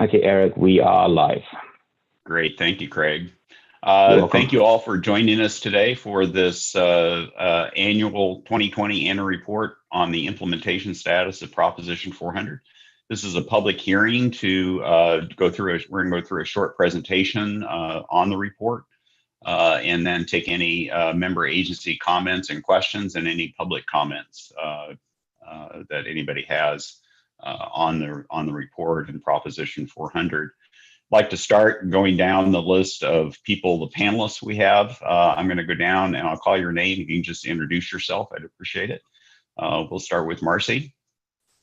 Okay, Eric, we are live. Great. Thank you, Craig. You're welcome. Thank you all for joining us today for this annual 2020 annual report on the implementation status of Proposition 400. This is a public hearing to go through. We're going to go through a short presentation on the report, and then take any member agency comments and questions, and any public comments that anybody has on the report and Proposition 400. Like to start going down the list of people, the panelists we have. I'm going to go down and I'll call your name. You can just introduce yourself. I'd appreciate it. We'll start with Marcy.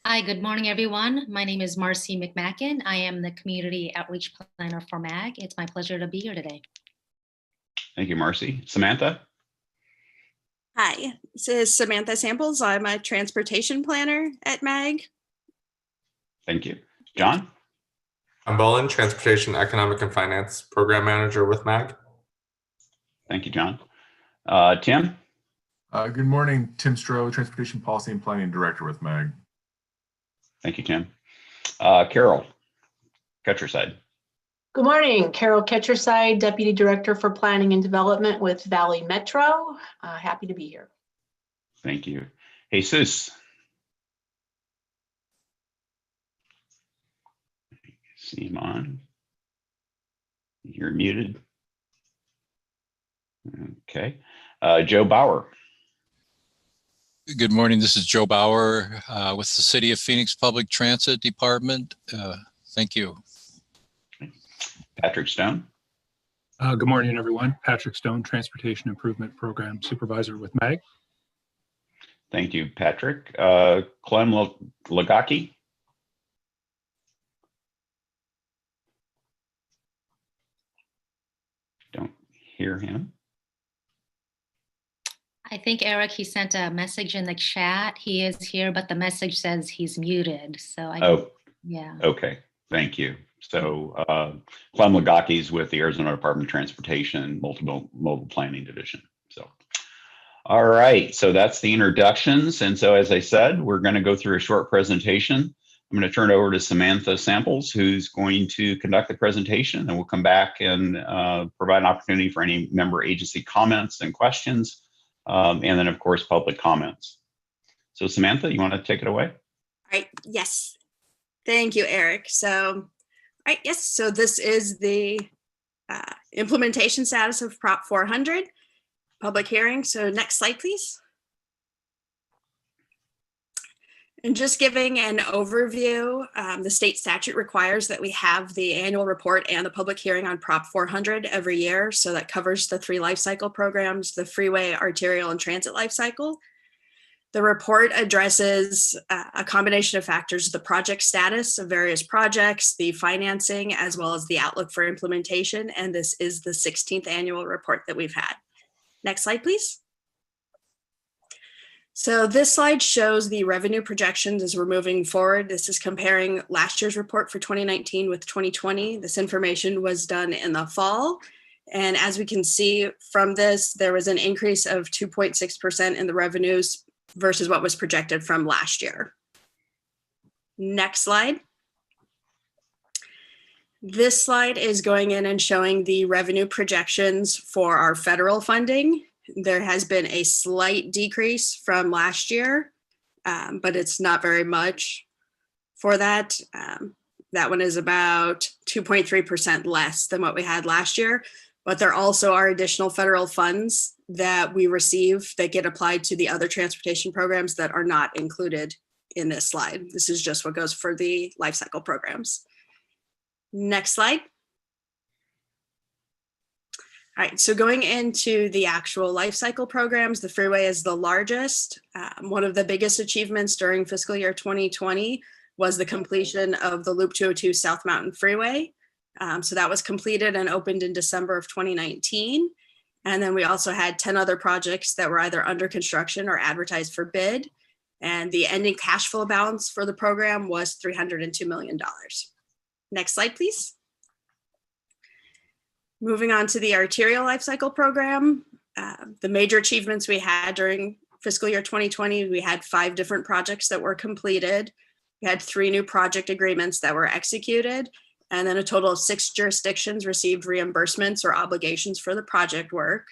Hi, good morning, everyone. My name is Marcy McMacken. I am the Community Outreach Planner for MAG. It's my pleasure to be here today. Thank you, Marcy. Samantha. Hi, this is Samantha Samples. I'm a Transportation Planner at MAG. Thank you. John. I'm Bolin, Transportation, Economic, and Finance Program Manager with MAG. Thank you, John. Tim. Good morning, Tim Stroh, Transportation Policy and Planning Director with MAG. Thank you, Tim. Carol Ketcherside. Good morning, Carol Ketcherside, Deputy Director for Planning and Development with Valley Metro. Happy to be here. Thank you. Jesus. See him on. You're muted. Okay. Joe Bauer. Good morning. This is Joe Bauer with the City of Phoenix Public Transit Department. Thank you. Patrick Stone. Good morning, everyone. Patrick Stone, Transportation Improvement Program Supervisor with MAG. Thank you, Patrick. Clem Lagaki. Don't hear him. I think, Eric, he sent a message in the chat. He is here, but the message says he's muted. So yeah. Okay, thank you. So Clem Lagaki is with the Arizona Department of Transportation Mobile Planning Division. So, all right, so that's the introductions. And so, as I said, we're going to go through a short presentation. I'm going to turn it over to Samantha Samples, who's going to conduct the presentation, and we'll come back and provide an opportunity for any member agency comments and questions, and then, of course, public comments. So, Samantha, you want to take it away? All right. Yes. Thank you, Eric. So, all right. Yes. So this is the implementation status of Prop 400 public hearing. So next slide, please. And just giving an overview, the state statute requires that we have the annual report and the public hearing on Prop 400 every year. So that covers the 3 life cycle programs, the freeway, arterial, and transit life cycle. The report addresses a combination of factors: the project status of various projects, the financing, as well as the outlook for implementation. And this is the 16th annual report that we've had. Next slide, please. So this slide shows the revenue projections as we're moving forward. This is comparing last year's report for 2019 with 2020. This information was done in the fall. And as we can see from this, there was an increase of 2.6% in the revenues versus what was projected from last year. Next slide. This slide is going in and showing the revenue projections for our federal funding. There has been a slight decrease from last year, but it's not very much for that. That one is about 2.3% less than what we had last year, but there also are additional federal funds that we receive that get applied to the other transportation programs that are not included in this slide. This is just what goes for the life cycle programs. Next slide. All right, so going into the actual life cycle programs, the Freeway is the largest. One of the biggest achievements during fiscal year 2020 was the completion of the Loop 202 South Mountain Freeway. So that was completed and opened in December of 2019. And then we also had 10 other projects that were either under construction or advertised for bid. And the ending cash flow balance for the program was $302 million. Next slide, please. Moving on to the arterial life cycle program, the major achievements we had during fiscal year 2020, we had 5 different projects that were completed. We had 3 new project agreements that were executed, And then a total of 6 jurisdictions received reimbursements or obligations for the project work.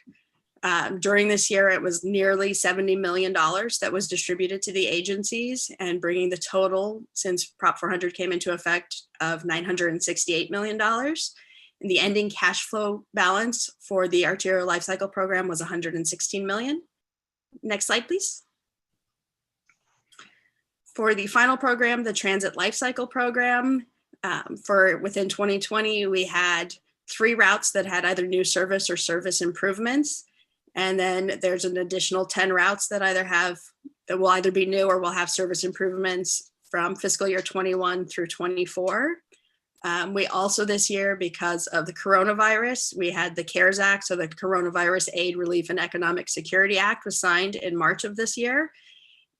During this year, it was nearly $70 million that was distributed to the agencies, and bringing the total since Prop 400 came into effect of $968 million. And the ending cash flow balance for the arterial lifecycle program was $116 million. Next slide, please. For the final program, the transit lifecycle program, for within 2020, we had 3 routes that had either new service or service improvements. And then there's an additional 10 routes that will either be new or will have service improvements from fiscal year 21 through 24. We also this year, because of the coronavirus, we had the CARES Act. So the Coronavirus Aid, Relief, and Economic Security Act was signed in March of this year.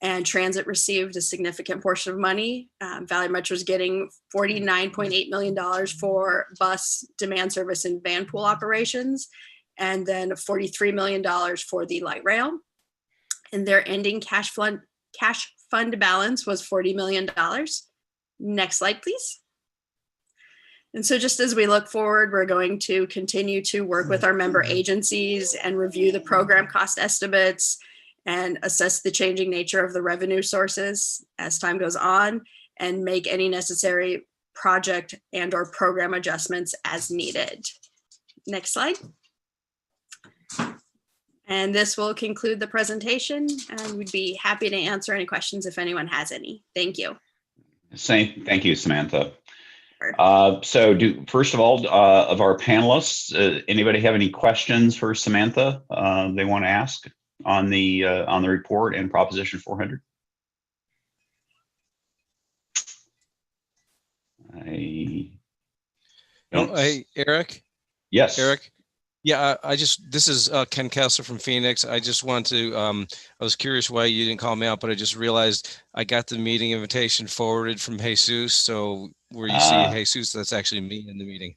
And transit received a significant portion of money. Valley Metro is getting $49.8 million for bus demand service and van pool operations, and then $43 million for the light rail. And their ending cash fund balance was $40 million. Next slide, please. And so just as we look forward, we're going to continue to work with our member agencies and review the program cost estimates and assess the changing nature of the revenue sources as time goes on, and make any necessary project and or program adjustments as needed. Next slide. And this will conclude the presentation, and we'd be happy to answer any questions if anyone has any. Thank you. Thank you, Samantha. First of all, of our panelists, anybody have any questions for Samantha they want to ask on the report and Proposition 400? Hey, Eric. Yes. Eric. Yeah, this is Ken Kessler from Phoenix. I just want to, I was curious why you didn't call me out, but I just realized I got the meeting invitation forwarded from Jesus. So where you see Jesus, that's actually me in the meeting.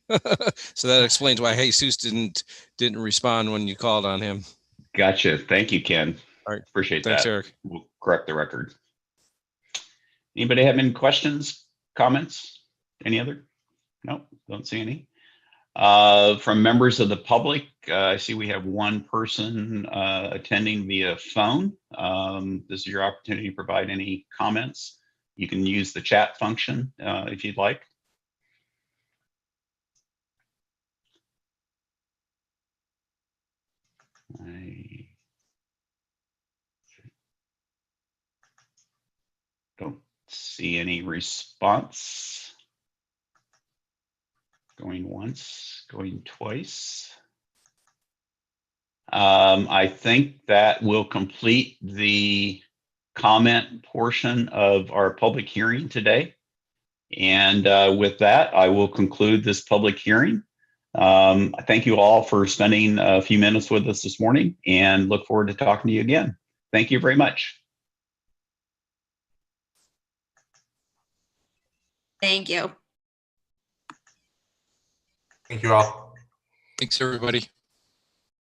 So that explains why Jesus didn't respond when you called on him. Gotcha. Thank you, Ken. All right. Appreciate that. Thanks, Eric. We'll correct the record. Anybody have any questions, comments? Any other? No, don't see any. From members of the public, I see we have one person attending via phone. This is your opportunity to provide any comments. You can use the chat function if you'd like. I don't see any response. Going once, going twice. I think that will complete the comment portion of our public hearing today. And with that, I will conclude this public hearing. Thank you all for spending a few minutes with us this morning, and look forward to talking to you again. Thank you very much. Thank you. Thank you all. Thanks, everybody.